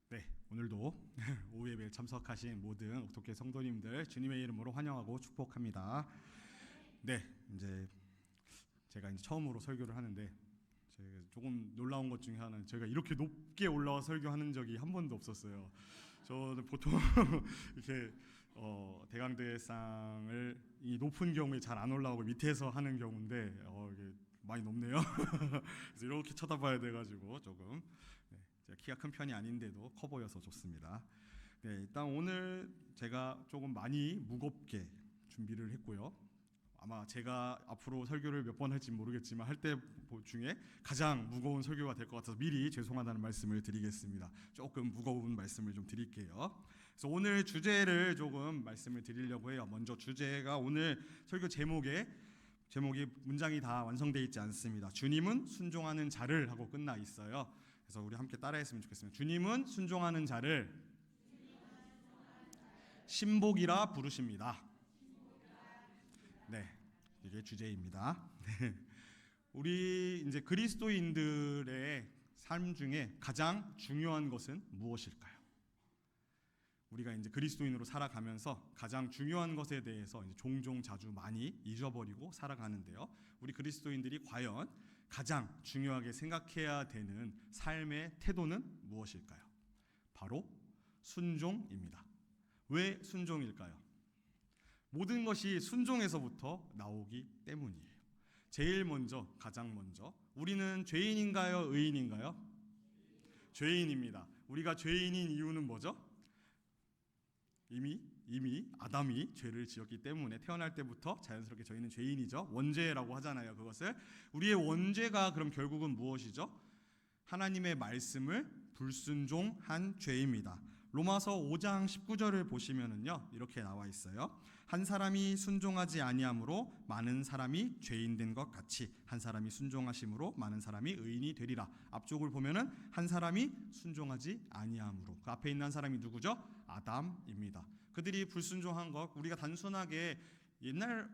네, 오늘도 오후 예배에 참석하신 모든 옥토교 성도님들 주님의 이름으로 환영하고 축복합니다. 네, 이제 제가 처음으로 설교를 하는데 제가 조금 놀라운 것 중에 하나는 제가 이렇게 높게 올라와 설교하는 적이 한 번도 없었어요. 저는 보통 이렇게 대강대상을 이 높은 경우에 잘 안 올라오고 밑에서 하는 경우인데 이게 많이 높네요. 그래서 이렇게 쳐다봐야 돼가지고 조금 제가 키가 큰 편이 아닌데도 커 보여서 좋습니다. 네, 일단 오늘 제가 조금 많이 무겁게 준비를 했고요. 아마 제가 앞으로 설교를 몇 번 할지 모르겠지만 할 때 중에 가장 무거운 설교가 될 것 같아서 미리 죄송하다는 말씀을 드리겠습니다. 조금 무거운 말씀을 좀 드릴게요. 그래서 오늘 주제를 조금 말씀을 드리려고 해요. 먼저 주제가 오늘 설교 제목이 문장이 다 완성되어 있지 않습니다. 주님은 순종하는 자를 하고 끝나 있어요. 그래서 우리 함께 따라했으면 좋겠습니다. 주님은 순종하는 자를 신복이라 부르십니다. 네, 이게 주제입니다. 우리 이제 그리스도인들의 삶 중에 가장 중요한 것은 무엇일까요? 우리가 이제 그리스도인으로 살아가면서 가장 중요한 것에 대해서 이제 종종 자주 많이 잊어버리고 살아가는데요. 우리 그리스도인들이 과연 가장 중요하게 생각해야 되는 삶의 태도는 무엇일까요? 바로 순종입니다. 왜 순종일까요? 모든 것이 순종에서부터 나오기 때문이에요. 제일 먼저, 가장 먼저 우리는 죄인인가요? 의인인가요? 죄인입니다. 우리가 죄인인 이유는 뭐죠? 이미 아담이 죄를 지었기 때문에 태어날 때부터 자연스럽게 저희는 죄인이죠. 원죄라고 하잖아요. 그것을 우리의 원죄가 그럼 결국은 무엇이죠? 하나님의 말씀을 불순종한 죄입니다. 로마서 5장 19절을 보시면은요 이렇게 나와 있어요. 한 사람이 순종하지 아니함으로 많은 사람이 죄인 된 것 같이 한 사람이 순종하심으로 많은 사람이 의인이 되리라. 앞쪽을 보면은 한 사람이 순종하지 아니함으로 그 앞에 있는 한 사람이 누구죠? 아담입니다. 그들이 불순종한 것 우리가 단순하게 옛날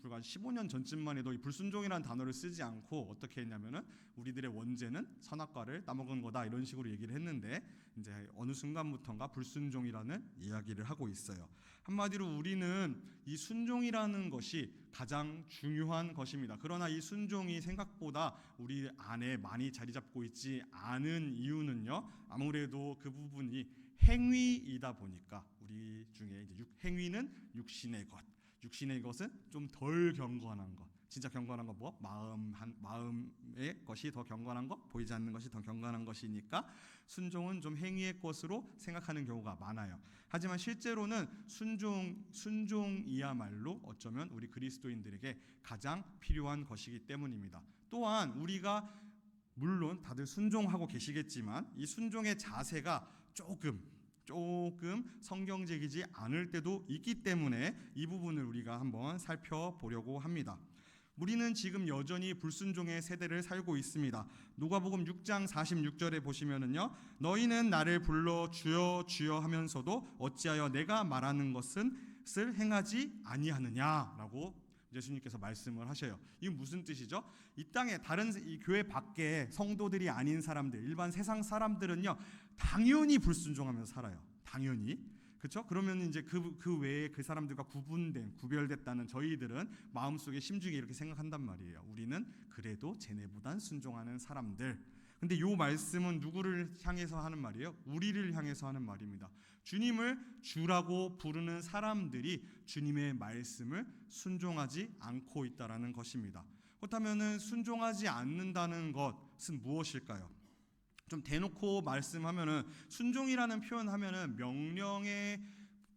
불과 15년 전쯤만 해도 이 불순종이라는 단어를 쓰지 않고 어떻게 했냐면은 우리들의 원죄는 선악과를 따먹은 거다 이런 식으로 얘기를 했는데 이제 어느 순간부터인가 불순종이라는 이야기를 하고 있어요. 한마디로 우리는 이 순종이라는 것이 가장 중요한 것입니다. 그러나 이 순종이 생각보다 우리 안에 많이 자리 잡고 있지 않은 이유는요. 아무래도 그 부분이 행위이다 보니까 우리 중에 이제 행위는 육신의 것은 좀 덜 경건한 것. 진짜 경건한 건 뭐? 마음의 것이 더 경건한 것, 보이지 않는 것이 더 경건한 것이니까 순종은 좀 행위의 것으로 생각하는 경우가 많아요. 하지만 실제로는 순종이야말로 어쩌면 우리 그리스도인들에게 가장 필요한 것이기 때문입니다. 또한 우리가 물론 다들 순종하고 계시겠지만 이 순종의 자세가 조금 성경적이지 않을 때도 있기 때문에 이 부분을 우리가 한번 살펴보려고 합니다. 우리는 지금 여전히 불순종의 세대를 살고 있습니다. 누가복음 6장 46절에 보시면은요. 너희는 나를 불러 주여 주여 하면서도 어찌하여 내가 말하는 것을 행하지 아니하느냐라고 예수님께서 말씀을 하셔요. 이게 무슨 뜻이죠? 이 땅에 다른 이 교회 밖에 성도들이 아닌 사람들, 일반 세상 사람들은요, 당연히 불순종하면서 살아요. 당연히. 그렇죠? 그러면 이제 그 외에 그 사람들과 구별됐다는 저희들은 마음속에 심중에 이렇게 생각한단 말이에요. 우리는 그래도 쟤네보단 순종하는 사람들. 근데 이 말씀은 누구를 향해서 하는 말이에요? 우리를 향해서 하는 말입니다. 주님을 주라고 부르는 사람들이 주님의 말씀을 순종하지 않고 있다라는 것입니다. 그렇다면은 순종하지 않는다는 것은 무엇일까요? 좀 대놓고 말씀하면은 순종이라는 표현하면은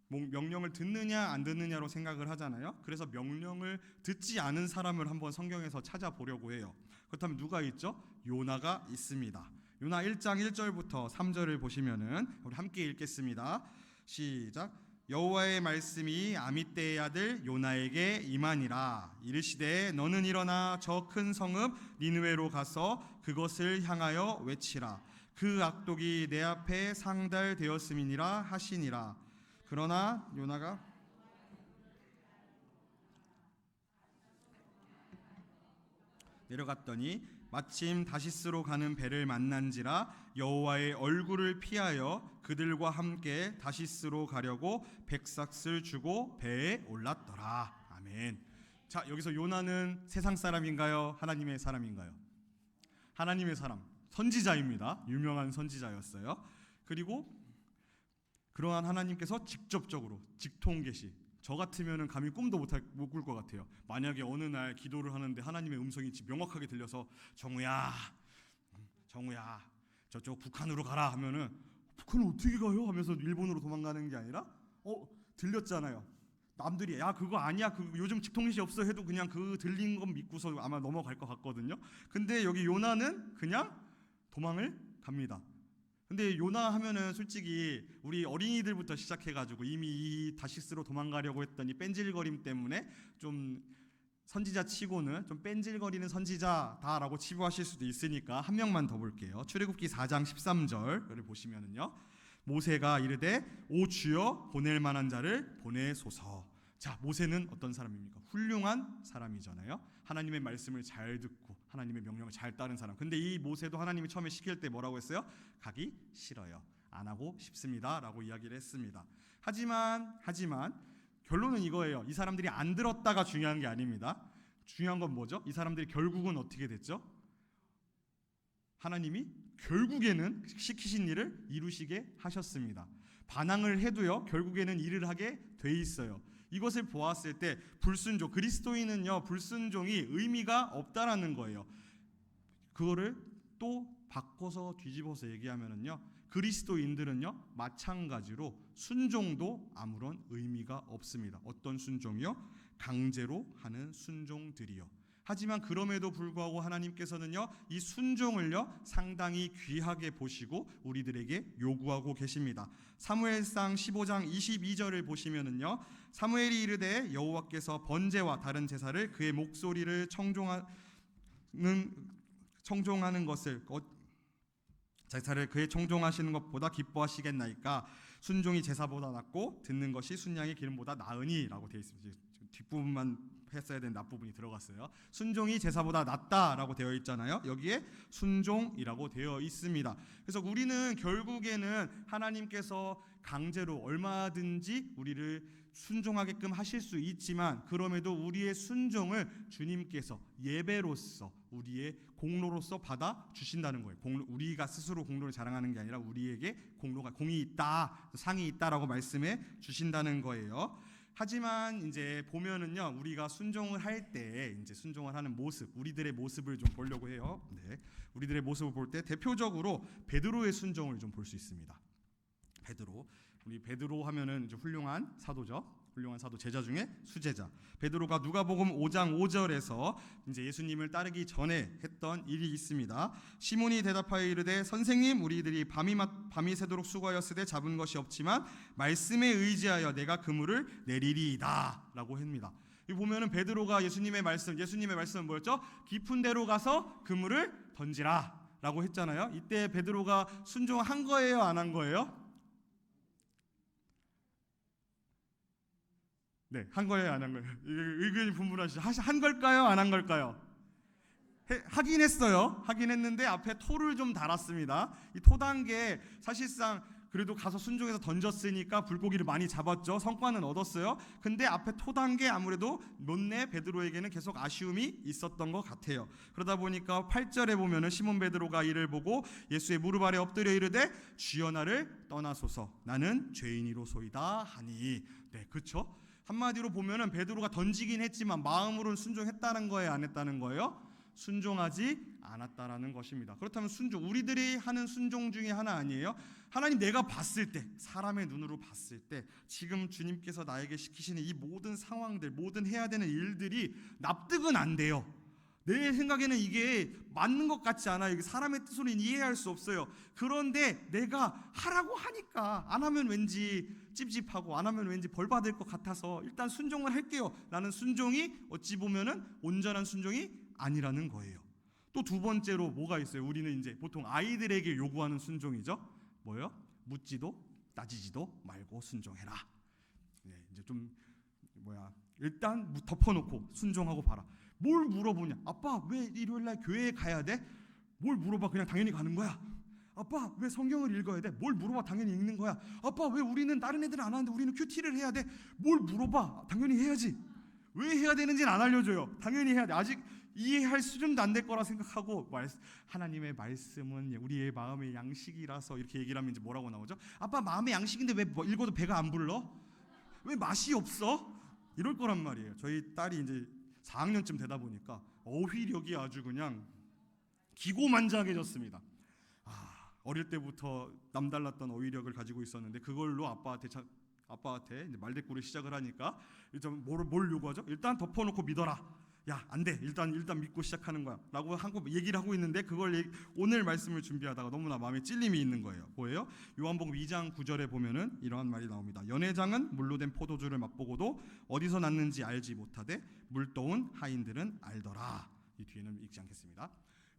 명령을 듣느냐 안 듣느냐로 생각을 하잖아요. 그래서 명령을 듣지 않은 사람을 한번 성경에서 찾아보려고 해요. 그렇다면 누가 있죠? 요나가 있습니다. 요나 1장 1절부터 3절을 보시면은 우리 함께 읽겠습니다. 시작. 여호와의 말씀이 아미떼의 아들 요나에게 임하니라. 이르시되 너는 일어나 저 큰 성읍 니느웨로 가서 그것을 향하여 외치라. 그 악독이 내 앞에 상달되었음이니라 하시니라. 그러나 요나가 내려갔더니 마침 다시스로 가는 배를 만난지라 여호와의 얼굴을 피하여 그들과 함께 다시스로 가려고 백삭을 주고 배에 올랐더라. 아멘. 자, 여기서 요나는 세상 사람인가요? 하나님의 사람인가요? 하나님의 사람, 선지자입니다. 유명한 선지자였어요. 그리고 그러한 하나님께서 직접적으로 직통 계시, 저 같으면은 감히 꿈도 못 꿀 것 같아요. 만약에 어느 날 기도를 하는데 하나님의 음성이 명확하게 들려서 정우야 저쪽 북한으로 가라 하면은 북한을 어떻게 가요? 하면서 일본으로 도망가는 게 아니라 들렸잖아요. 남들이 야 그거 아니야, 그 요즘 직통계시 없어 해도 그냥 그 들린 건 믿고서 아마 넘어갈 것 같거든요. 근데 여기 요나는 그냥 도망을 갑니다. 근데 요나 하면은 솔직히 우리 어린이들부터 시작해가지고 이미 이 다시스로 도망가려고 했던 이 뺀질거림 때문에 좀 선지자 치고는 좀 뺀질거리는 선지자다라고 치부하실 수도 있으니까 한 명만 더 볼게요. 출애굽기 4장 13절을 보시면은요, 모세가 이르되 오 주여 보낼 만한 자를 보내소서. 자, 모세는 어떤 사람입니까? 훌륭한 사람이잖아요. 하나님의 말씀을 잘 듣고 하나님의 명령을 잘 따른 사람. 근데 이 모세도 하나님이 처음에 시킬 때 뭐라고 했어요? 가기 싫어요. 안 하고 싶습니다 라고 이야기를 했습니다. 하지만 결론은 이거예요. 이 사람들이 안 들었다가 중요한 게 아닙니다. 중요한 건 뭐죠? 이 사람들이 결국은 어떻게 됐죠? 하나님이 결국에는 시키신 일을 이루시게 하셨습니다. 반항을 해도요, 결국에는 일을 하게 돼 있어요. 이것을 보았을 때 불순종, 그리스도인은요 불순종이 의미가 없다라는 거예요. 그거를 또 바꿔서 뒤집어서 얘기하면은요, 그리스도인들은요 마찬가지로 순종도 아무런 의미가 없습니다. 어떤 순종이요? 강제로 하는 순종들이요. 하지만 그럼에도 불구하고 하나님께서는요 이 순종을요 상당히 귀하게 보시고 우리들에게 요구하고 계십니다. 사무엘상 15장 22절을 보시면은요, 사무엘이 이르되 여호와께서 번제와 다른 제사를 그의 목소리를 청종하는 것을 제사를 그의 청종하시는 것보다 기뻐하시겠나이까 순종이 제사보다 낫고 듣는 것이 순양의 기름보다 나으니라고 되어 있습니다. 뒷부분만 했어야 되는 앞부분이 들어갔어요. 순종이 제사보다 낫다라고 되어 있잖아요. 여기에 순종이라고 되어 있습니다. 그래서 우리는 결국에는 하나님께서 강제로 얼마든지 우리를 순종하게끔 하실 수 있지만, 그럼에도 우리의 순종을 주님께서 예배로서 우리의 공로로서 받아 주신다는 거예요. 우리가 스스로 공로를 자랑하는 게 아니라 우리에게 공이 있다, 상이 있다라고 말씀해 주신다는 거예요. 하지만 이제 보면은요, 우리가 순종을 할 때 이제 순종을 하는 모습, 우리들의 모습을 좀 보려고 해요. 네, 우리들의 모습을 볼 때 대표적으로 베드로의 순종을 좀 볼 수 있습니다. 우리 베드로 하면은 이제 훌륭한 사도죠. 훌륭한 사도, 제자 중에 수제자. 베드로가 누가복음 5장 5절에서 이제 예수님을 따르기 전에 했던 일이 있습니다. 시몬이 대답하여 이르되 선생님, 우리들이 밤이 새도록 수고하였으되 잡은 것이 없지만 말씀에 의지하여 내가 그물을 내리리이다라고 합니다. 이 보면은 베드로가 예수님의 말씀은 뭐였죠? 깊은 데로 가서 그물을 던지라라고 했잖아요. 이때 베드로가 순종한 거예요, 안 한 거예요? 네, 한 거예요, 안 한 거예요? 의견이 분분하시죠? 한 걸까요, 안 한 걸까요? 하긴 했어요. 하긴 했는데 앞에 토를 좀 달았습니다. 이 토 단 게 사실상 그래도 가서 순종해서 던졌으니까 물고기를 많이 잡았죠. 성과는 얻었어요. 근데 앞에 토 단 게 아무래도 못내 베드로에게는 계속 아쉬움이 있었던 것 같아요. 그러다 보니까 8절에 보면은 시몬 베드로가 이를 보고 예수의 무릎 아래 엎드려 이르되 주여 나를 떠나소서 나는 죄인이로소이다 하니. 네, 그렇죠. 한마디로 보면은 베드로가 던지긴 했지만 마음으로는 순종했다는 거예요, 안 했다는 거예요? 순종하지 않았다라는 것입니다. 그렇다면 우리들이 하는 순종 중에 하나 아니에요? 하나님, 내가 봤을 때, 사람의 눈으로 봤을 때 지금 주님께서 나에게 시키시는 이 모든 상황들, 모든 해야 되는 일들이 납득은 안 돼요. 내 생각에는 이게 맞는 것 같지 않아요. 사람의 뜻으로는 이해할 수 없어요. 그런데 내가 하라고 하니까 안 하면 왠지 찝찝하고 안 하면 왠지 벌 받을 것 같아서 일단 순종을 할게요 라는 순종이 어찌 보면은 온전한 순종이 아니라는 거예요. 또 두 번째로 뭐가 있어요? 우리는 이제 보통 아이들에게 요구하는 순종이죠. 뭐요? 묻지도 따지지도 말고 순종해라. 네, 이제 좀 일단 덮어놓고 순종하고 봐라. 뭘 물어보냐? 아빠 왜 일요일 날 교회에 가야 돼? 뭘 물어봐? 그냥 당연히 가는 거야. 아빠 왜 성경을 읽어야 돼? 뭘 물어봐? 당연히 읽는 거야. 아빠 왜 우리는 다른 애들은 안 하는데 우리는 큐티를 해야 돼? 뭘 물어봐? 당연히 해야지. 왜 해야 되는지는 안 알려줘요. 당연히 해야 돼. 아직 이해할 수준도 안 될 거라 생각하고 하나님의 말씀은 우리의 마음의 양식이라서 이렇게 얘기를 하면 이제 뭐라고 나오죠? 아빠 마음의 양식인데 왜 읽어도 배가 안 불러? 왜 맛이 없어? 이럴 거란 말이에요. 저희 딸이 이제 4학년쯤 되다 보니까 어휘력이 아주 그냥 기고만장해졌습니다. 어릴 때부터 남달랐던 어휘력을 가지고 있었는데 그걸로 아빠한테 이제 말대꾸를 시작을 하니까 일단 뭘 요구하죠? 일단 덮어놓고 믿어라. 야, 안 돼. 일단 믿고 시작하는 거야. 라고 얘기를 하고 있는데 그걸 오늘 말씀을 준비하다가 너무나 마음에 찔림이 있는 거예요. 뭐예요? 요한복음 2장 9절에 보면은 이러한 말이 나옵니다. 연회장은 물로 된 포도주를 맛보고도 어디서 났는지 알지 못하되 물떠온 하인들은 알더라. 이 뒤에는 읽지 않겠습니다.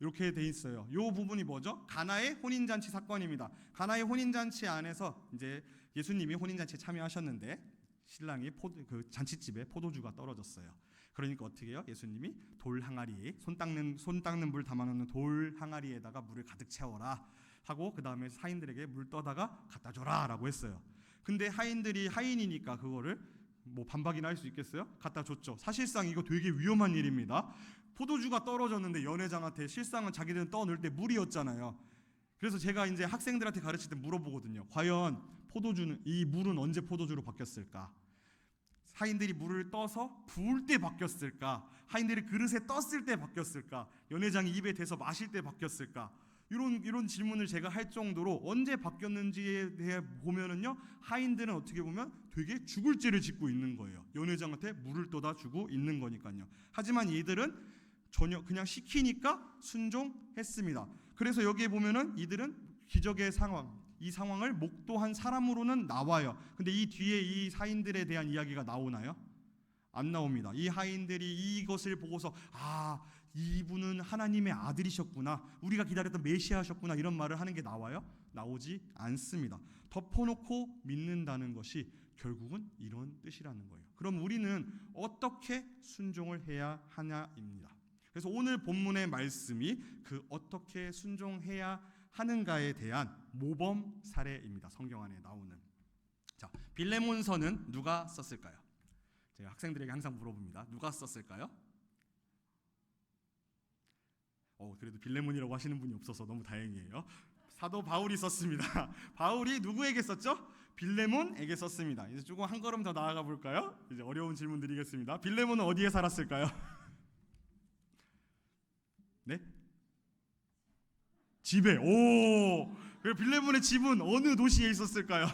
이렇게 돼 있어요. 이 부분이 뭐죠? 가나의 혼인잔치 사건입니다. 가나의 혼인잔치 안에서 이제 예수님이 혼인잔치에 참여하셨는데 신랑이 그 잔치집에 포도주가 떨어졌어요. 그러니까 어떻게 해요? 예수님이 돌 항아리, 손 닦는 물 담아놓는 돌 항아리에다가 물을 가득 채워라 하고 그 다음에 하인들에게 물 떠다가 갖다 줘라라고 했어요. 근데 하인들이 하인이니까 그거를 뭐 반박이나 할 수 있겠어요? 갖다 줬죠. 사실상 이거 되게 위험한 일입니다. 포도주가 떨어졌는데 연회장한테 실상은 자기들은 떠넣을 때 물이었잖아요. 그래서 제가 이제 학생들한테 가르칠 때 물어보거든요. 과연 이 물은 언제 포도주로 바뀌었을까? 하인들이 물을 떠서 부을 때 바뀌었을까? 하인들이 그릇에 떴을 때 바뀌었을까? 연회장이 입에 대서 마실 때 바뀌었을까? 이런 질문을 제가 할 정도로 언제 바뀌었는지에 대해 보면은요, 하인들은 어떻게 보면 되게 죽을 죄를 짓고 있는 거예요. 연회장한테 물을 떠다 주고 있는 거니까요. 하지만 이들은 전혀 그냥 시키니까 순종했습니다. 그래서 여기에 보면은 이들은 기적의 상황, 이 상황을 목도한 사람으로는 나와요. 근데 이 뒤에 이 하인들에 대한 이야기가 나오나요? 안 나옵니다. 이 하인들이 이것을 보고서 이분은 하나님의 아들이셨구나, 우리가 기다렸던 메시아셨구나, 이런 말을 하는 게 나와요? 나오지 않습니다. 덮어놓고 믿는다는 것이 결국은 이런 뜻이라는 거예요. 그럼 우리는 어떻게 순종을 해야 하냐입니다. 그래서 오늘 본문의 말씀이 그 어떻게 순종해야 하는가에 대한 모범 사례입니다. 성경 안에 나오는. 자, 빌레몬서는 누가 썼을까요? 제가 학생들에게 항상 물어봅니다. 누가 썼을까요? 그래도 빌레몬이라고 하시는 분이 없어서 너무 다행이에요. 사도 바울이 썼습니다. 바울이 누구에게 썼죠? 빌레몬에게 썼습니다. 이제 조금 한 걸음 더 나아가 볼까요? 이제 어려운 질문 드리겠습니다. 빌레몬은 어디에 살았을까요? 네? 집에. 빌레몬의 집은 어느 도시에 있었을까요?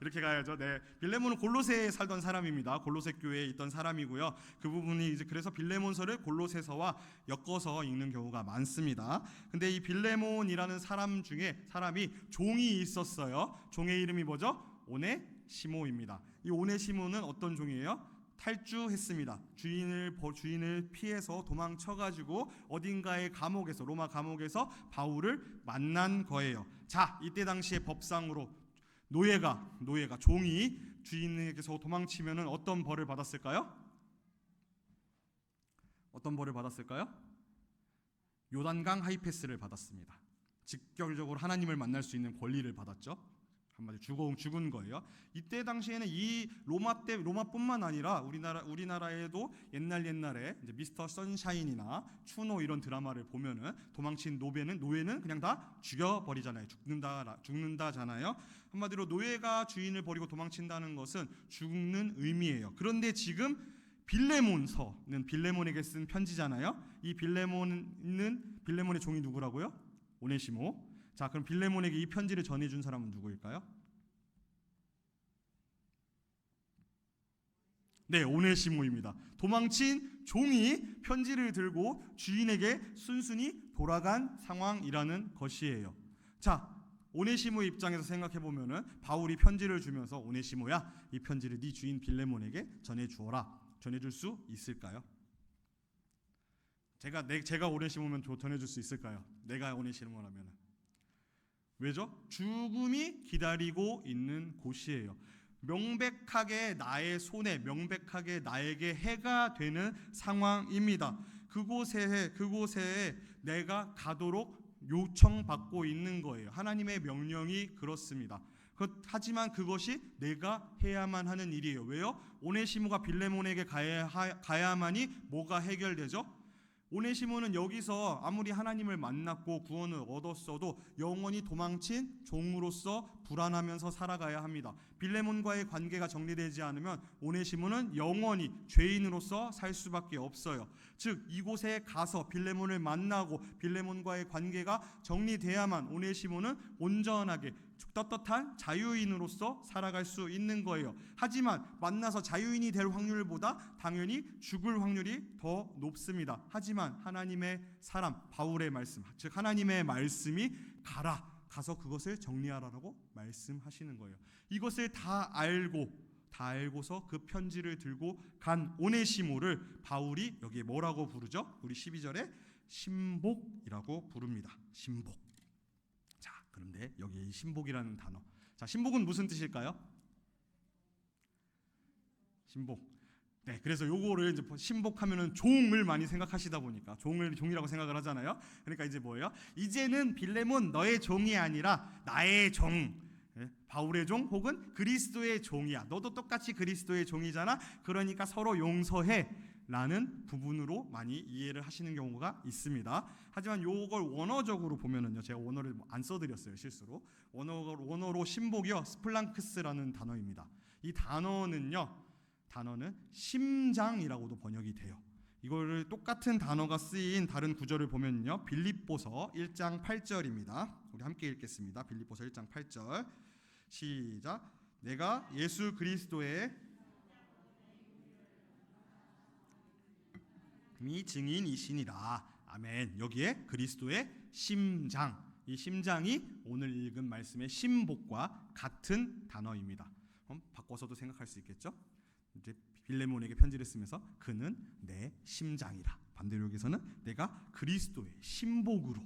이렇게 가야죠. 네, 빌레몬은 골로새에 살던 사람입니다. 골로새 교회에 있던 사람이고요. 그 부분이 이제 그래서 빌레몬서를 골로새서와 엮어서 읽는 경우가 많습니다. 근데 이 빌레몬이라는 사람 중에 사람이 종이 있었어요. 종의 이름이 뭐죠? 오네시모입니다. 이 오네시모는 어떤 종이에요? 탈주했습니다. 주인을 피해서 도망쳐가지고 어딘가의 감옥에서, 로마 감옥에서 바울을 만난 거예요. 자, 이때 당시의 법상으로 노예가 종이 주인에게서 도망치면은 어떤 벌을 받았을까요? 어떤 벌을 받았을까요? 요단강 하이패스를 받았습니다. 직결적으로 하나님을 만날 수 있는 권리를 받았죠. 한마디로 죽은 거예요. 이때 당시에는 이 로마뿐만 아니라 우리나라에도 옛날에 이제 미스터 선샤인이나 추노 이런 드라마를 보면은 도망친 노예는 그냥 다 죽여버리잖아요. 죽는다잖아요. 한마디로 노예가 주인을 버리고 도망친다는 것은 죽는 의미예요. 그런데 지금 빌레몬서는 빌레몬에게 쓴 편지잖아요. 이 빌레몬의 종이 누구라고요? 오네시모. 자, 그럼 빌레몬에게 이 편지를 전해준 사람은 누구일까요? 네, 오네시모입니다. 도망친 종이 편지를 들고 주인에게 순순히 돌아간 상황이라는 것이에요. 자, 오네시모의 입장에서 생각해 보면은 바울이 편지를 주면서 오네시모야, 이 편지를 네 주인 빌레몬에게 전해주어라. 전해줄 수 있을까요? 제가 오네시모면 전해줄 수 있을까요? 내가 오네시모라면. 왜죠? 죽음이 기다리고 있는 곳이에요. 명백하게 나의 손에, 명백하게 나에게 해가 되는 상황입니다. 그곳에 내가 가도록 요청받고 있는 거예요. 하나님의 명령이 그렇습니다. 하지만 그것이 내가 해야만 하는 일이에요. 왜요? 오네시모가 빌레몬에게 가야만이 뭐가 해결되죠? 오네시모는 여기서 아무리 하나님을 만났고 구원을 얻었어도 영원히 도망친 종으로서 불안하면서 살아가야 합니다. 빌레몬과의 관계가 정리되지 않으면 오네시모는 영원히 죄인으로서 살 수밖에 없어요. 즉 이곳에 가서 빌레몬을 만나고 빌레몬과의 관계가 정리돼야만 오네시모는 온전하게 떳떳한 자유인으로서 살아갈 수 있는 거예요. 하지만 만나서 자유인이 될 확률보다 당연히 죽을 확률이 더 높습니다. 하지만 하나님의 사람 바울의 말씀, 즉 하나님의 말씀이 가서 그것을 정리하라고 말씀하시는 거예요. 이것을 다 알고서 그 편지를 들고 간 오네시모를 바울이 여기에 뭐라고 부르죠? 우리 12절에 신복이라고 부릅니다. 신복. 자, 그런데 여기 이 신복이라는 단어. 자, 신복은 무슨 뜻일까요? 신복. 네, 그래서 요거를 이제 신복하면은 종을 많이 생각하시다 보니까 종이라고 생각을 하잖아요. 그러니까 이제 뭐예요? 이제는 빌레몬 너의 종이 아니라 나의 종. 네, 바울의 종 혹은 그리스도의 종이야. 너도 똑같이 그리스도의 종이잖아. 그러니까 서로 용서해. 라는 부분으로 많이 이해를 하시는 경우가 있습니다. 하지만 요걸 원어적으로 보면은요, 제가 원어를 안 써드렸어요, 실수로. 원어로 신복이요, 스플랑크스라는 단어입니다. 이 단어는 심장이라고도 번역이 돼요. 이거를 똑같은 단어가 쓰인 다른 구절을 보면요, 빌립보서 1장 8절입니다. 우리 함께 읽겠습니다. 빌립보서 1장 8절 시작. 내가 예수 그리스도의 증인이시니라. 아멘. 여기에 그리스도의 심장, 이 심장이 오늘 읽은 말씀의 신복과 같은 단어입니다. 바꿔서도 생각할 수 있겠죠? 이제 빌레몬에게 편지를 쓰면서 그는 내 심장이라. 반대로 여기서는 내가 그리스도의 신복으로,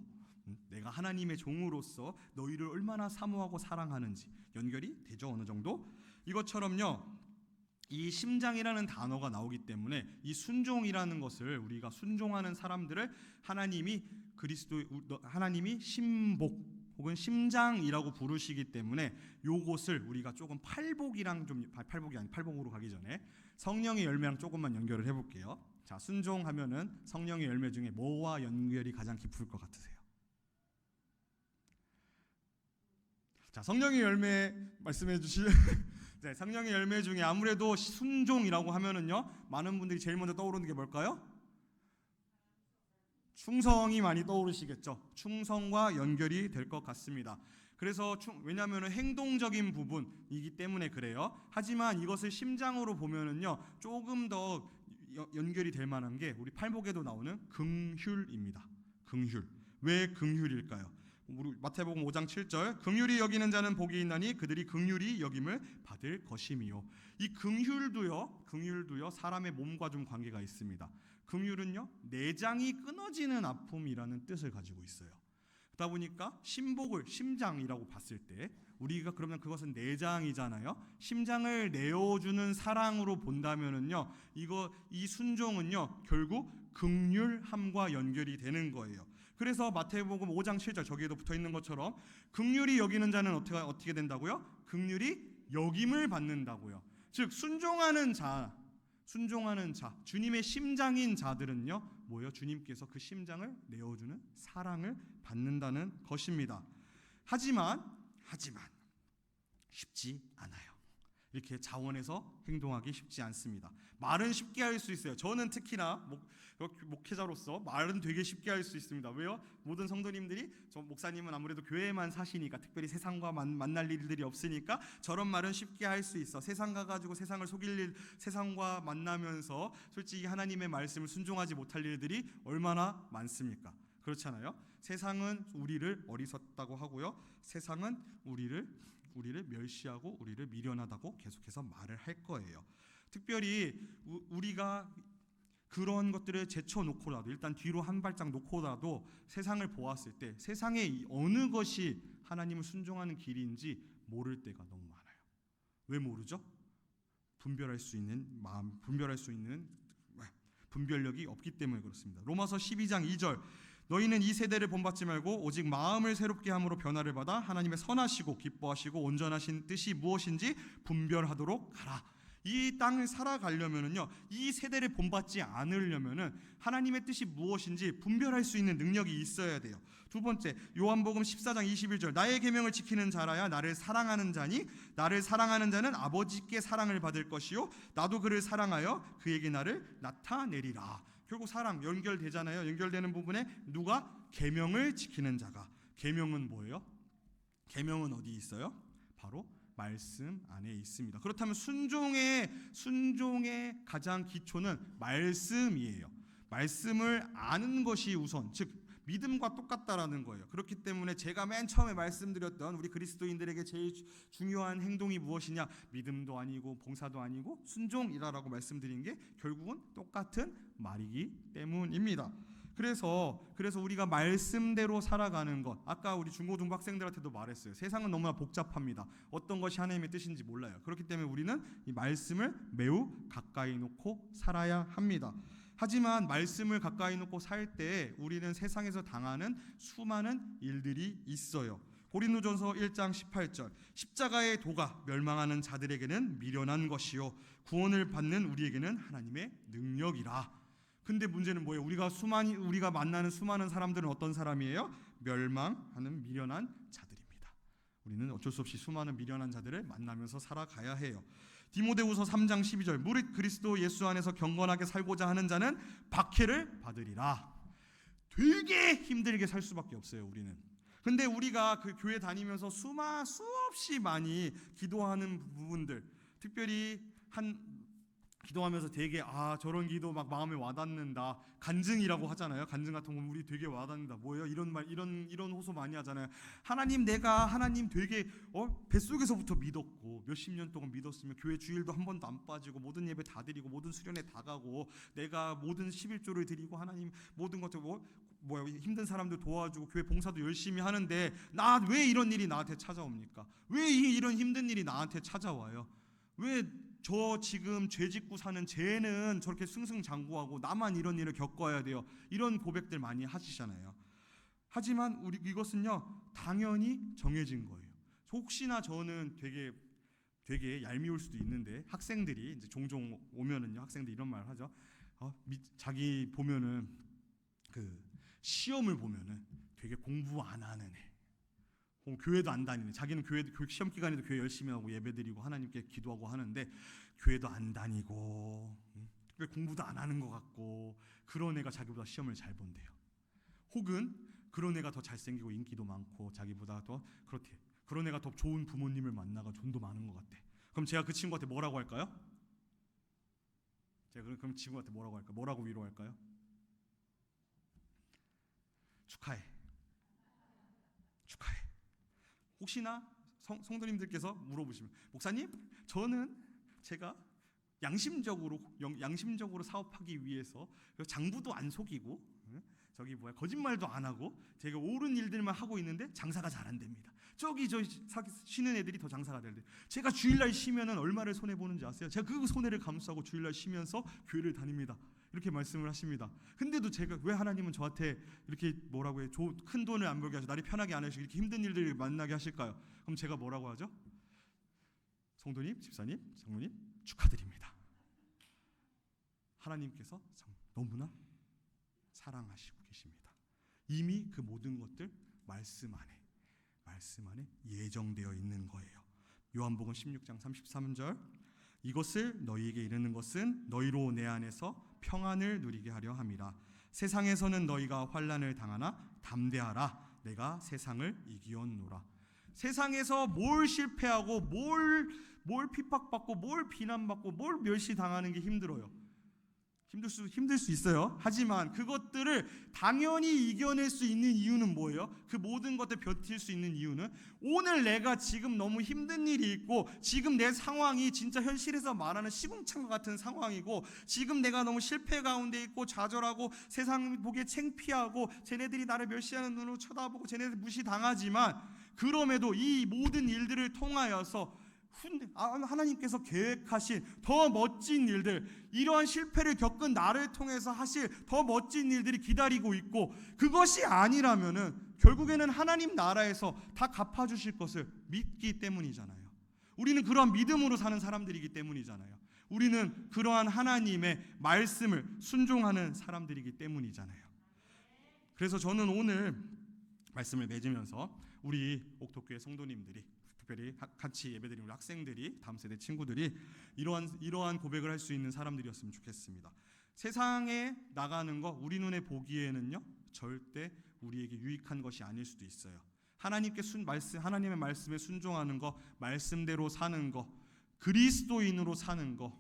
내가 하나님의 종으로서 너희를 얼마나 사모하고 사랑하는지 연결이 되죠, 어느 정도? 이것처럼요, 이 심장이라는 단어가 나오기 때문에 이 순종이라는 것을, 우리가 순종하는 사람들을 하나님이 신복 혹은 심장이라고 부르시기 때문에 요것을 우리가 조금 팔복으로 가기 전에 성령의 열매랑 조금만 연결을 해볼게요. 자, 순종하면은 성령의 열매 중에 뭐와 연결이 가장 깊을 것 같으세요? 자, 성령의 열매 말씀해 주실 네, 성령의 열매 중에 아무래도 순종이라고 하면은요, 많은 분들이 제일 먼저 떠오르는 게 뭘까요? 충성이 많이 떠오르시겠죠. 충성과 연결이 될 것 같습니다. 그래서 왜냐하면 행동적인 부분이기 때문에 그래요. 하지만 이것을 심장으로 보면은요, 조금 더 연결이 될 만한 게 우리 팔복에도 나오는 긍휼입니다. 긍휼. 왜 긍휼일까요? 우리 마태복음 5장 7절 긍휼히 여기는 자는 복이 있나니 그들이 긍휼히 여김을 받을 것임이요. 이 긍휼도요 사람의 몸과 좀 관계가 있습니다. 긍휼은요 내장이 끊어지는 아픔이라는 뜻을 가지고 있어요. 그러다 보니까 신복을 심장이라고 봤을 때 우리가 그러면 그것은 내장이잖아요. 심장을 내어주는 사랑으로 본다면은요 이 순종은요 결국 긍휼함과 연결이 되는 거예요. 그래서 마태복음 5장 7절 저기에도 붙어있는 것처럼 긍휼히 여기는 자는 어떻게 된다고요? 긍휼히 여김을 받는다고요. 즉 순종하는 자, 주님의 심장인 자들은요 뭐예요? 주님께서 그 심장을 내어주는 사랑을 받는다는 것입니다. 하지만 쉽지 않아요. 이렇게 자원해서 행동하기 쉽지 않습니다. 말은 쉽게 할 수 있어요. 저는 특히나 목회자로서 말은 되게 쉽게 할 수 있습니다. 왜요? 모든 성도님들이, 저 목사님은 아무래도 교회만 사시니까 특별히 세상과 만날 일들이 없으니까 저런 말은 쉽게 할 수 있어. 세상 가가지고 세상을 속일 일, 세상과 만나면서 솔직히 하나님의 말씀을 순종하지 못할 일들이 얼마나 많습니까? 그렇잖아요. 세상은 우리를 어리석다고 하고요. 세상은 우리를 멸시하고 우리를 미련하다고 계속해서 말을 할 거예요. 특별히 우리가 그런 것들을 제쳐놓고라도, 일단 뒤로 한 발짝 놓고라도 세상을 보았을 때 세상의 어느 것이 하나님을 순종하는 길인지 모를 때가 너무 많아요. 왜 모르죠? 분별할 수 있는 분별력이 없기 때문에 그렇습니다. 로마서 12장 2절 너희는 이 세대를 본받지 말고 오직 마음을 새롭게 함으로 변화를 받아 하나님의 선하시고 기뻐하시고 온전하신 뜻이 무엇인지 분별하도록 하라. 이 땅을 살아가려면은요, 이 세대를 본받지 않으려면은 하나님의 뜻이 무엇인지 분별할 수 있는 능력이 있어야 돼요. 두 번째, 요한복음 14장 21절 나의 계명을 지키는 자라야 나를 사랑하는 자니 나를 사랑하는 자는 아버지께 사랑을 받을 것이요 나도 그를 사랑하여 그에게 나를 나타내리라. 결국 사랑 연결되잖아요. 연결되는 부분에 누가? 계명을 지키는 자가. 계명은 뭐예요? 계명은 어디 있어요? 바로 말씀 안에 있습니다. 그렇다면 순종의 가장 기초는 말씀이에요. 말씀을 아는 것이 우선, 즉 믿음과 똑같다라는 거예요. 그렇기 때문에 제가 맨 처음에 말씀드렸던 우리 그리스도인들에게 제일 중요한 행동이 무엇이냐? 믿음도 아니고 봉사도 아니고 순종이라고 말씀드린 게 결국은 똑같은 말이기 때문입니다. 그래서 우리가 말씀대로 살아가는 것, 아까 우리 중고등부 학생들한테도 말했어요. 세상은 너무나 복잡합니다. 어떤 것이 하나님의 뜻인지 몰라요. 그렇기 때문에 우리는 이 말씀을 매우 가까이 놓고 살아야 합니다. 하지만 말씀을 가까이 놓고 살 때 우리는 세상에서 당하는 수많은 일들이 있어요. 고린도전서 1장 18절 십자가의 도가 멸망하는 자들에게는 미련한 것이요 구원을 받는 우리에게는 하나님의 능력이라. 근데 문제는 뭐예요? 우리가 만나는 수많은 사람들은 어떤 사람이에요? 멸망하는 미련한 자들입니다. 우리는 어쩔 수 없이 수많은 미련한 자들을 만나면서 살아가야 해요. 디모데후서 3장 12절 무릇 그리스도 예수 안에서 경건하게 살고자 하는 자는 박해를 받으리라. 되게 힘들게 살 수밖에 없어요, 우리는. 근데 우리가 그 교회 다니면서 수없이 많이 기도하는 부분들, 특별히 기도하면서 되게 저런 기도 막 마음에 와닿는다. 간증이라고 하잖아요. 간증 같은 거 우리 되게 와닿는다. 뭐예요? 이런 말, 이런 호소 많이 하잖아요. 하나님 되게 뱃속에서부터 믿었고 몇십 년 동안 믿었으면 교회 주일도 한 번도 안 빠지고 모든 예배 다 드리고 모든 수련회 다 가고 내가 모든 11조를 드리고 하나님 모든 것들 힘든 사람들 도와주고 교회 봉사도 열심히 하는데 왜 이런 일이 나한테 찾아옵니까? 왜 이런 힘든 일이 나한테 찾아와요? 왜 저 지금 죄 짓고 사는 쟤는 저렇게 승승장구하고 나만 이런 일을 겪어야 돼요? 이런 고백들 많이 하시잖아요. 하지만 이것은요 당연히 정해진 거예요. 혹시나 저는 되게 얄미울 수도 있는데 학생들이 이제 종종 오면은요 학생들이 이런 말을 하죠. 자기 보면은 그 시험을 보면은 되게 공부 안 하는 애. 교회도 안 다니는, 자기는 교회 시험 기간에도 교회 열심히 하고 예배드리고 하나님께 기도하고 하는데 교회도 안 다니고 공부도 안 하는 것 같고 그런 애가 자기보다 시험을 잘 본대요. 혹은 그런 애가 더 잘생기고 인기도 많고 자기보다 더 그렇대. 그런 애가 더 좋은 부모님을 만나가 돈도 많은 것 같아. 그럼 제가 그 친구한테 뭐라고 할까요? 제가 그럼 친구한테 뭐라고 할까요? 뭐라고 위로할까요? 축하해. 혹시나 성도님들께서 물어보시면 목사님, 제가 양심적으로 사업하기 위해서 장부도 안 속이고 거짓말도 안 하고 제가 옳은 일들만 하고 있는데 장사가 잘 안 됩니다. 저 쉬는 애들이 더 장사가 될 때 제가 주일날 쉬면은 얼마를 손해 보는지 아세요? 제가 그 손해를 감수하고 주일날 쉬면서 교회를 다닙니다. 이렇게 말씀을 하십니다. 근데도 왜 하나님은 저한테 이렇게 뭐라고 해? 큰 돈을 안 벌게 하시고 날이 편하게 안 하시고 이렇게 힘든 일들을 만나게 하실까요? 그럼 제가 뭐라고 하죠? 성도님, 집사님, 장로님 축하드립니다. 하나님께서 너무나 사랑하시고 계십니다. 이미 그 모든 것들 말씀 안에 예정되어 있는 거예요. 요한복음 16장 33절 이것을 너희에게 이르는 것은 너희로 내 안에서 평안을 누리게 하려 함이라. 세상에서는 너희가 환난을 당하나 담대하라. 내가 세상을 이기었노라. 세상에서 뭘 실패하고 뭘 핍박받고 뭘 비난받고 뭘 멸시당하는 게 힘들어요. 힘들 수 있어요. 하지만 그것들을 당연히 이겨낼 수 있는 이유는 뭐예요? 그 모든 것들 버틸 수 있는 이유는 오늘 내가 지금 너무 힘든 일이 있고 지금 내 상황이 진짜 현실에서 말하는 시궁창과 같은 상황이고 지금 내가 너무 실패 가운데 있고 좌절하고 세상 보기에 창피하고 쟤네들이 나를 멸시하는 눈으로 쳐다보고 쟤네들 무시당하지만 그럼에도 이 모든 일들을 통하여서 하나님께서 계획하신 더 멋진 일들, 이러한 실패를 겪은 나를 통해서 하실 더 멋진 일들이 기다리고 있고, 그것이 아니라면은 결국에는 하나님 나라에서 다 갚아주실 것을 믿기 때문이잖아요. 우리는 그러한 믿음으로 사는 사람들이기 때문이잖아요. 우리는 그러한 하나님의 말씀을 순종하는 사람들이기 때문이잖아요. 그래서 저는 오늘 말씀을 맺으면서 우리 옥토교회 성도님들이, 특별히 같이 예배드리는 우리 학생들이, 다음 세대 친구들이 이러한 고백을 할 수 있는 사람들이었으면 좋겠습니다. 세상에 나가는 거 우리 눈에 보기에는요 절대 우리에게 유익한 것이 아닐 수도 있어요. 하나님의 말씀에 순종하는 거, 말씀대로 사는 거, 그리스도인으로 사는 거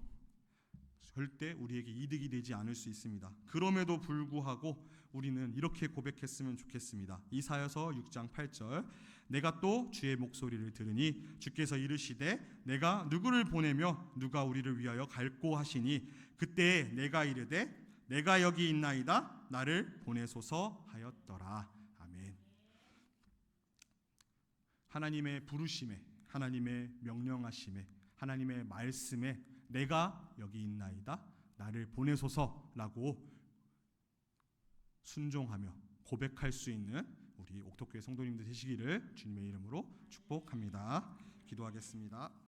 절대 우리에게 이득이 되지 않을 수 있습니다. 그럼에도 불구하고 우리는 이렇게 고백했으면 좋겠습니다. 이사야서 6장 8절, 내가 또 주의 목소리를 들으니 주께서 이르시되 내가 누구를 보내며 누가 우리를 위하여 갈꼬 하시니 그때 내가 이르되 내가 여기 있나이다 나를 보내소서 하였더라. 아멘. 하나님의 부르심에, 하나님의 명령하심에, 하나님의 말씀에 내가 여기 있나이다 나를 보내소서라고 순종하며 고백할 수 있는 우리 옥토교회 성도님들 되시기를 주님의 이름으로 축복합니다. 기도하겠습니다.